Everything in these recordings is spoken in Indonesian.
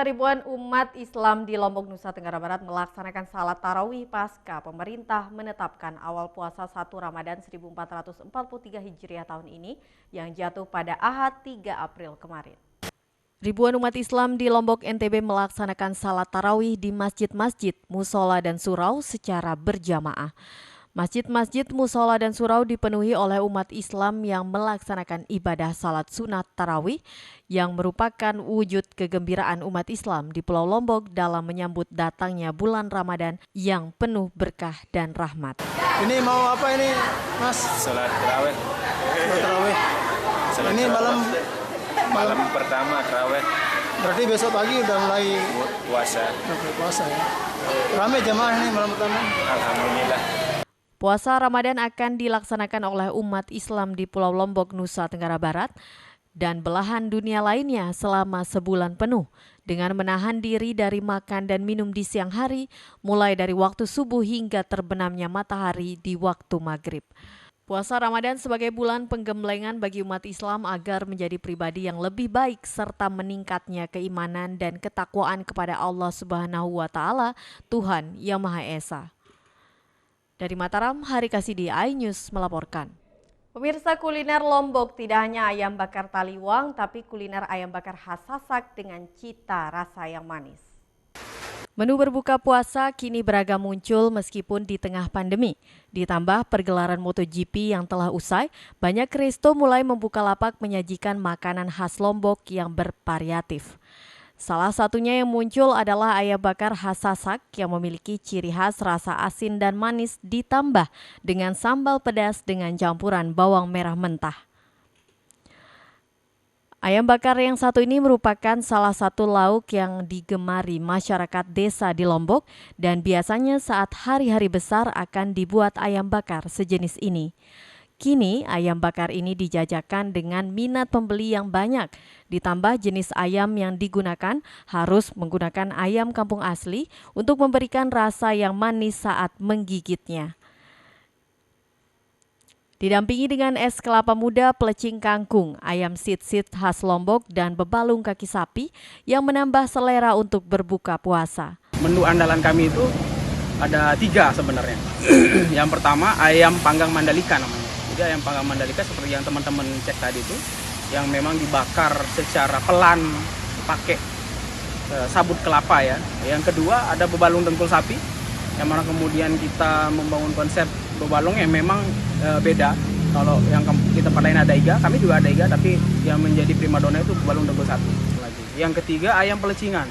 Ribuan umat Islam di Lombok, Nusa Tenggara Barat melaksanakan salat tarawih pasca pemerintah menetapkan awal puasa 1 Ramadan 1443 Hijriah tahun ini yang jatuh pada Ahad 3 April kemarin. Ribuan umat Islam di Lombok NTB melaksanakan salat tarawih di masjid-masjid, musola dan surau secara berjamaah. Masjid-masjid, musola dan surau dipenuhi oleh umat Islam yang melaksanakan ibadah salat sunat tarawih yang merupakan wujud kegembiraan umat Islam di Pulau Lombok dalam menyambut datangnya bulan Ramadan yang penuh berkah dan rahmat. Ini mau apa ini, Mas? Salat tarawih. Salat tarawih. Ini malam pertama tarawih. Berarti besok pagi udah mulai puasa ya. Ramai jamaah ini malam pertama. Alhamdulillah. Puasa Ramadan akan dilaksanakan oleh umat Islam di Pulau Lombok, Nusa Tenggara Barat dan belahan dunia lainnya selama sebulan penuh dengan menahan diri dari makan dan minum di siang hari mulai dari waktu subuh hingga terbenamnya matahari di waktu maghrib. Puasa Ramadan sebagai bulan penggemblengan bagi umat Islam agar menjadi pribadi yang lebih baik serta meningkatnya keimanan dan ketakwaan kepada Allah Subhanahu wa Ta'ala, Tuhan Yang Maha Esa. Dari Mataram, Hari Kasidi iNews melaporkan. Pemirsa, kuliner Lombok tidak hanya ayam bakar taliwang, tapi kuliner ayam bakar khas Sasak dengan cita rasa yang manis. Menu berbuka puasa kini beragam muncul meskipun di tengah pandemi. Ditambah pergelaran MotoGP yang telah usai, banyak resto mulai membuka lapak menyajikan makanan khas Lombok yang bervariatif. Salah satunya yang muncul adalah ayam bakar khas Sasak yang memiliki ciri khas rasa asin dan manis ditambah dengan sambal pedas dengan campuran bawang merah mentah. Ayam bakar yang satu ini merupakan salah satu lauk yang digemari masyarakat desa di Lombok dan biasanya saat hari-hari besar akan dibuat ayam bakar sejenis ini. Kini ayam bakar ini dijajakan dengan minat pembeli yang banyak. Ditambah jenis ayam yang digunakan harus menggunakan ayam kampung asli untuk memberikan rasa yang manis saat menggigitnya. Didampingi dengan es kelapa muda, pelecing kangkung, ayam sit-sit khas Lombok dan bebalung kaki sapi yang menambah selera untuk berbuka puasa. Menu andalan kami itu ada 3 sebenarnya. Yang pertama ayam panggang Mandalika namanya. Jadi ayam panggang Mandalika seperti yang teman-teman cek tadi itu, yang memang dibakar secara pelan pakai sabut kelapa ya. Yang kedua ada bebalung dengkul sapi, yang mana kemudian kita membangun konsep bebalung yang memang beda. Kalau yang di tempat lain ada iga, kami juga ada iga, tapi yang menjadi primadona itu bebalung dengkul sapi. Yang ketiga ayam pelecingan.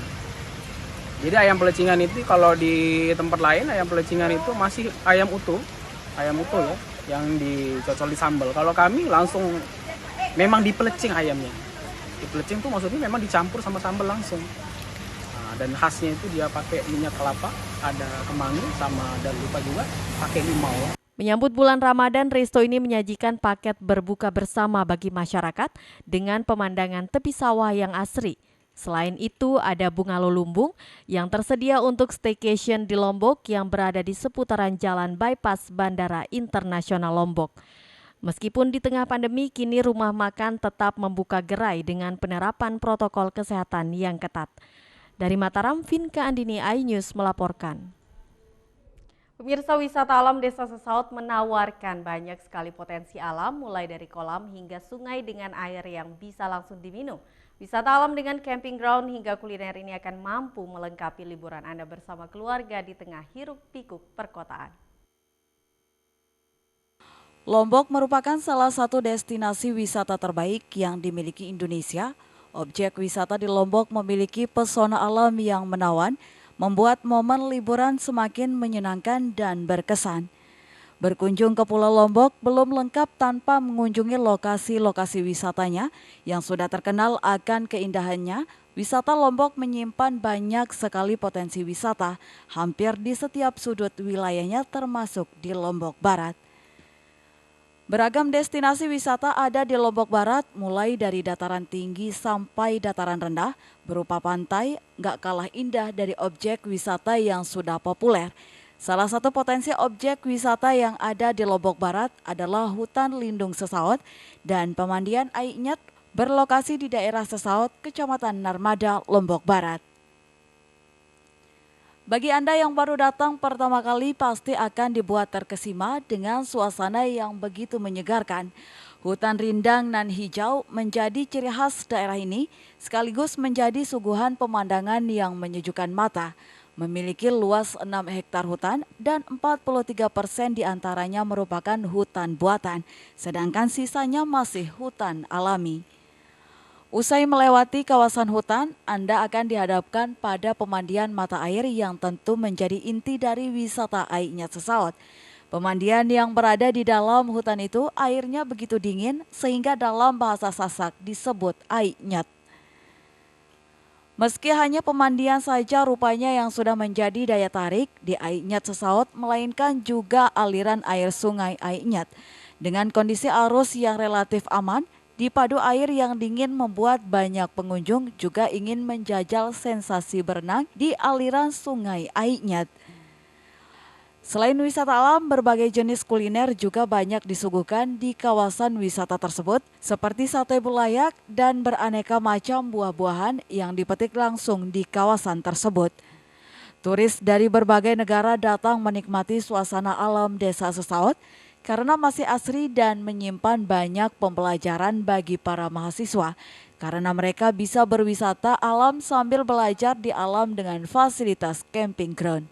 Jadi ayam pelecingan itu kalau di tempat lain ayam pelecingan itu masih ayam utuh ya, yang dicocol di sambal. Kalau kami langsung memang dipelecing ayamnya. Dipelecing tuh maksudnya memang dicampur sama sambal langsung. Nah, dan khasnya itu dia pakai minyak kelapa, ada kemangi sama dan lupa juga pakai limau. Menyambut bulan Ramadan, resto ini menyajikan paket berbuka bersama bagi masyarakat dengan pemandangan tepi sawah yang asri. Selain itu, ada bungalow lumbung yang tersedia untuk staycation di Lombok yang berada di seputaran jalan bypass Bandara Internasional Lombok. Meskipun di tengah pandemi, kini rumah makan tetap membuka gerai dengan penerapan protokol kesehatan yang ketat. Dari Mataram, Vinka Andini iNews melaporkan. Pemirsa, wisata alam Desa Sesaut menawarkan banyak sekali potensi alam, mulai dari kolam hingga sungai dengan air yang bisa langsung diminum. Wisata alam dengan camping ground hingga kuliner ini akan mampu melengkapi liburan Anda bersama keluarga di tengah hiruk-pikuk perkotaan. Lombok merupakan salah satu destinasi wisata terbaik yang dimiliki Indonesia. Objek wisata di Lombok memiliki pesona alam yang menawan, membuat momen liburan semakin menyenangkan dan berkesan. Berkunjung ke Pulau Lombok belum lengkap tanpa mengunjungi lokasi-lokasi wisatanya yang sudah terkenal akan keindahannya. Wisata Lombok menyimpan banyak sekali potensi wisata hampir di setiap sudut wilayahnya termasuk di Lombok Barat. Beragam destinasi wisata ada di Lombok Barat mulai dari dataran tinggi sampai dataran rendah berupa pantai gak kalah indah dari objek wisata yang sudah populer. Salah satu potensi objek wisata yang ada di Lombok Barat adalah hutan lindung Sesaut dan pemandian Ainyet berlokasi di daerah Sesaut, Kecamatan Narmada, Lombok Barat. Bagi Anda yang baru datang pertama kali pasti akan dibuat terkesima dengan suasana yang begitu menyegarkan. Hutan rindang nan hijau menjadi ciri khas daerah ini sekaligus menjadi suguhan pemandangan yang menyejukkan mata. Memiliki luas 6 hektar hutan dan 43% diantaranya merupakan hutan buatan, sedangkan sisanya masih hutan alami. Usai melewati kawasan hutan, Anda akan dihadapkan pada pemandian mata air yang tentu menjadi inti dari wisata Ai Nyat Sesaut. Pemandian yang berada di dalam hutan itu airnya begitu dingin sehingga dalam bahasa Sasak disebut Ai Nyat. Meski hanya pemandian saja rupanya yang sudah menjadi daya tarik di Ai Nyat Sesaut, melainkan juga aliran air sungai Ai Nyat. Dengan kondisi arus yang relatif aman, dipadu air yang dingin membuat banyak pengunjung juga ingin menjajal sensasi berenang di aliran sungai Ai Nyat. Selain wisata alam, berbagai jenis kuliner juga banyak disuguhkan di kawasan wisata tersebut, seperti sate bulayak dan beraneka macam buah-buahan yang dipetik langsung di kawasan tersebut. Turis dari berbagai negara datang menikmati suasana alam Desa Sesaut karena masih asri dan menyimpan banyak pembelajaran bagi para mahasiswa, karena mereka bisa berwisata alam sambil belajar di alam dengan fasilitas camping ground.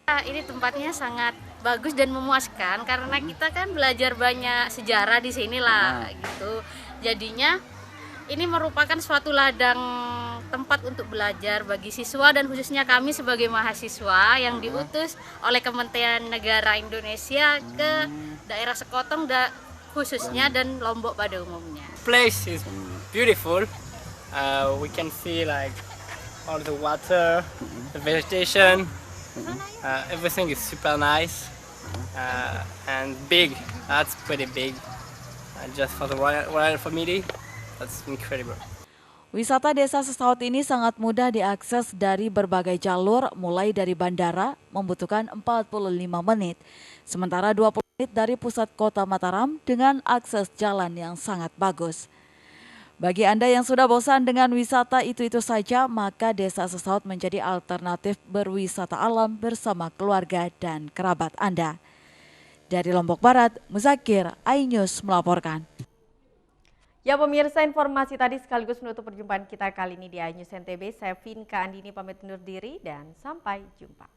Ini tempatnya sangat bagus dan memuaskan karena kita kan belajar banyak sejarah di sini lah gitu. Jadinya ini merupakan suatu ladang tempat untuk belajar bagi siswa dan khususnya kami sebagai mahasiswa yang diutus oleh Kementerian Negara Indonesia ke daerah Sekotong khususnya dan Lombok pada umumnya. Place is beautiful. We can see like all the water, the vegetation. Everything is super nice and big. That's pretty big. Just for the royal family, that's incredible. Wisata Desa Sesaut ini sangat mudah diakses dari berbagai jalur, mulai dari bandara membutuhkan 45 menit, sementara 20 menit dari pusat kota Mataram dengan akses jalan yang sangat bagus. Bagi Anda yang sudah bosan dengan wisata itu-itu saja, maka Desa Sesaut menjadi alternatif berwisata alam bersama keluarga dan kerabat Anda. Dari Lombok Barat, Muzakir, Ai News melaporkan. Ya pemirsa, informasi tadi sekaligus menutup perjumpaan kita kali ini di Ai News NTB. Saya Vinka Andini pamit undur diri dan sampai jumpa.